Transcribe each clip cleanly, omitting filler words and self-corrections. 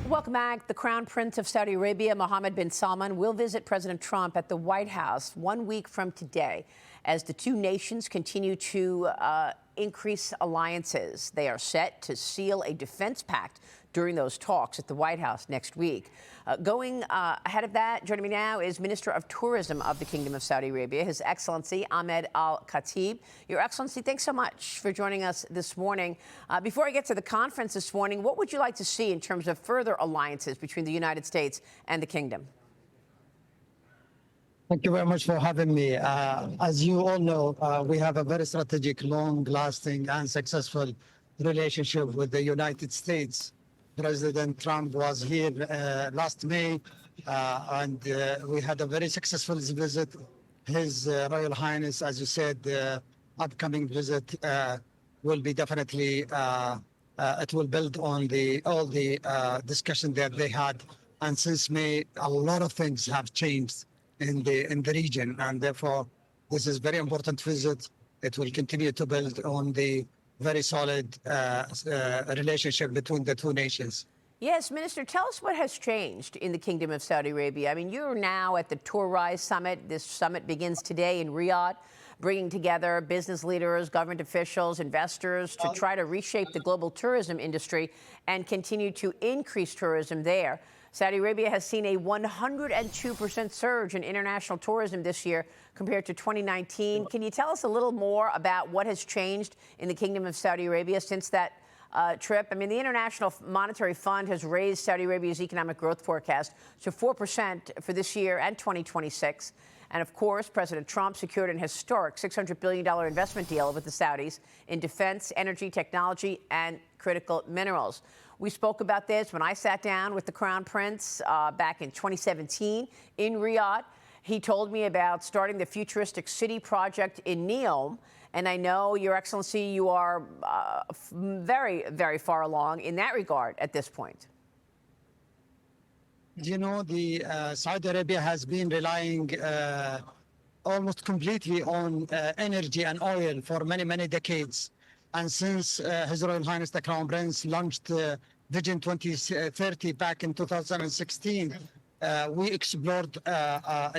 Welcome back. The Crown Prince of Saudi Arabia, Mohammed bin Salman, will visit President Trump at the White House 1 week from today as the two nations continue to increase alliances. They are set to seal a defense pact during those talks at the White House next week. Going ahead of that, joining me now is Minister of Tourism of the Kingdom of Saudi Arabia, His Excellency Ahmed Al Khateeb. Your Excellency, thanks so much for joining us this morning. Before I get to the conference this morning, what would you like to see in terms of further alliances between the United States and the Kingdom? Thank you very much for having me. As you all know, we have a very strategic, long-lasting and successful relationship with the United States. President Trump was here last May, and we had a very successful visit. His Royal Highness, as you said, upcoming visit will be definitely, it will build on all the discussion that they had. And since May, a lot of things have changed in the region, and therefore this is very important visit. It will continue to build on the very solid relationship between the two nations. Yes, Minister, tell us what has changed in the Kingdom of Saudi Arabia. I mean, you're now at the Rise Summit. This summit begins today in Riyadh, bringing together business leaders, government officials, investors to try to reshape the global tourism industry and continue to increase tourism there. Saudi Arabia has seen a 102% surge in international tourism this year compared to 2019. Can you tell us a little more about what has changed in the Kingdom of Saudi Arabia since that trip? I mean, the International Monetary Fund has raised Saudi Arabia's economic growth forecast to 4% for this year and 2026. And of course, President Trump secured an historic $600 billion investment deal with the Saudis in defense, energy, technology, and critical minerals. We spoke about this when I sat down with the Crown Prince back in 2017 in Riyadh. He told me about starting the futuristic city project in Neom. And I know, Your Excellency, you are very, very far along in that regard at this point. You know, Saudi Arabia has been relying almost completely on energy and oil for many, many decades. And since His Royal Highness the Crown Prince launched Vision 2030 back in 2016, we explored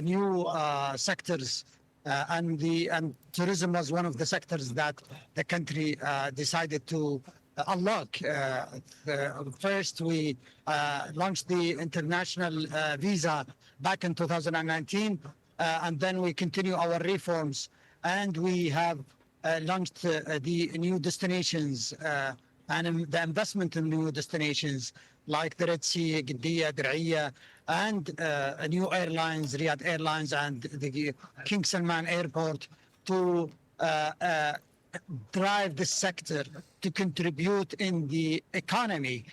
new sectors, and tourism was one of the sectors that the country decided to unlock. First, we launched the international visa back in 2019, and then we continue our reforms, and we have launched the new destinations and the investment in new destinations like the Red Sea, Qiddiya, Dir'iyya, and new airlines, Riyadh Airlines and the King Salman Airport, to drive this sector to contribute in the economy.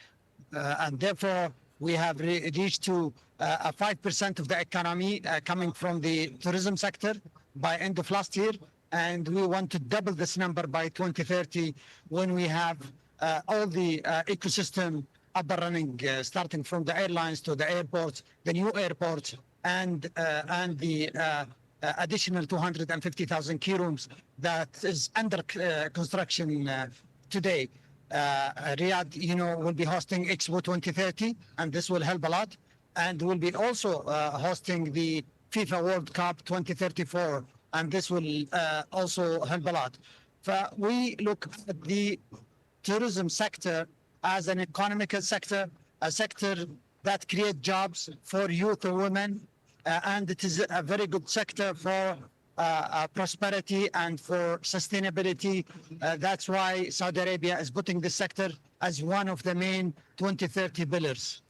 And therefore, we have reached to 5% of the economy coming from the tourism sector by end of last year. And we want to double this number by 2030 when we have all the ecosystem up and running, starting from the airlines to the airports, the new airports, and the additional 250,000 key rooms that is under construction today. Riyadh, you know, will be hosting Expo 2030, and this will help a lot. And we'll be also hosting the FIFA World Cup 2034. And this will also help a lot. We look at the tourism sector as an economical sector, a sector that creates jobs for youth and women, and it is a very good sector for prosperity and for sustainability. That's why Saudi Arabia is putting this sector as one of the main 2030 pillars.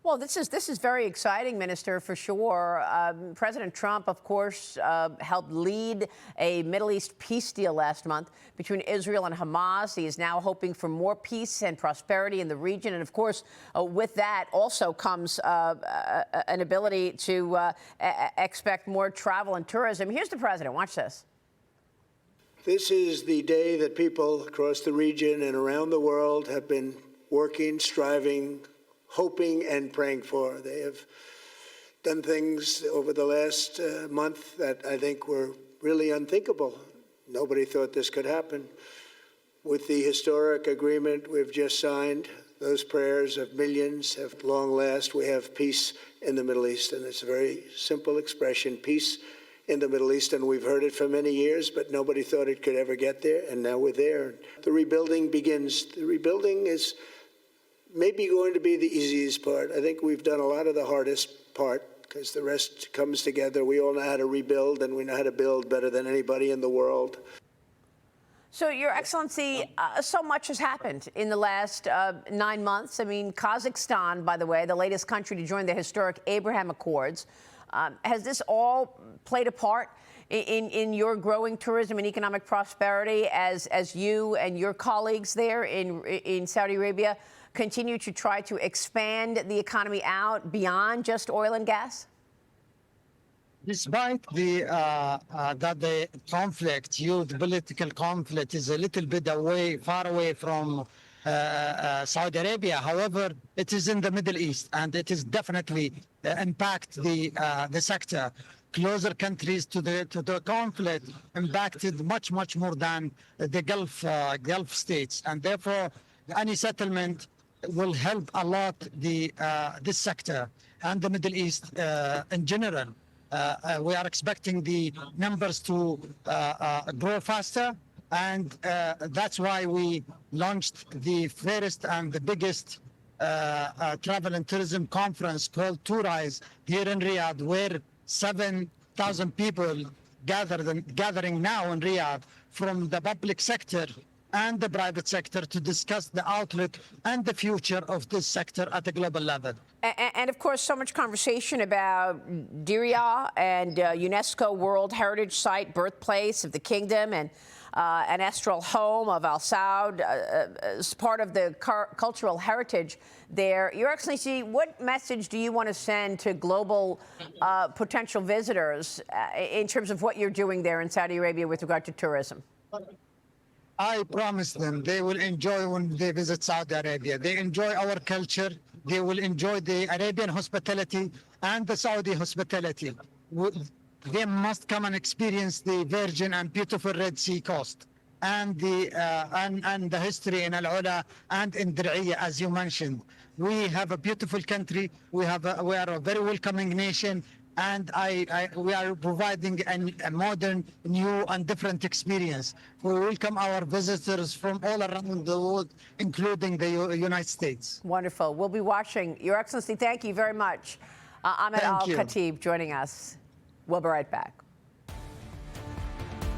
Well, this is very exciting, Minister, for sure. President Trump, of course, helped lead a Middle East peace deal last month between Israel and Hamas. He is now hoping for more peace and prosperity in the region. And, of course, with that also comes an ability to expect more travel and tourism. Here's the president. Watch this. This is the day that people across the region and around the world have been working, striving, hoping and praying for. They have done things over the last month that I think were really unthinkable. Nobody thought this could happen. With the historic agreement we've just signed, those prayers of millions have long last. We have peace in the Middle East, and it's a very simple expression, peace in the Middle East, and we've heard it for many years, but nobody thought it could ever get there, and now we're there. The rebuilding begins. The rebuilding is maybe going to be the easiest part. I think we've done a lot of the hardest part because the rest comes together. We all know how to rebuild, and we know how to build better than anybody in the world. So, Your Excellency, so much has happened in the last 9 months. I mean, Kazakhstan, by the way, the latest country to join the historic Abraham Accords. Has this all played a part in your growing tourism and economic prosperity as you and your colleagues there in Saudi Arabia continue to try to expand the economy out beyond just oil and gas? Despite that the conflict, youth political conflict, is a little bit far away from Saudi Arabia. However, it is in the Middle East, and it is definitely impact the sector. Closer countries to the conflict impacted much more than the Gulf states, and therefore any settlement will help a lot this sector and the Middle East in general. We are expecting the numbers to grow faster, and that's why we launched the first and the biggest travel and tourism conference called Tourize here in Riyadh, where 7,000 people gathering now in Riyadh from the public sector and the private sector to discuss the outlook and the future of this sector at a global level. And of course, so much conversation about Diriyah and UNESCO World Heritage Site, birthplace of the kingdom, and an ancestral home of Al Saud, as part of the cultural heritage there. Your Excellency, what message do you want to send to global potential visitors in terms of what you're doing there in Saudi Arabia with regard to tourism? I promise them they will enjoy when they visit Saudi Arabia. They enjoy our culture. They will enjoy the Arabian hospitality and the Saudi hospitality. They must come and experience the virgin and beautiful Red Sea coast and the history in Al Ula and in Diriyah, as you mentioned. We have a beautiful country. We are a very welcoming nation. And we are providing a modern, new, and different experience. We welcome our visitors from all around the world, including the United States. Wonderful. We'll be watching. Your Excellency, thank you very much. Ahmed Al Khateeb joining us. We'll be right back.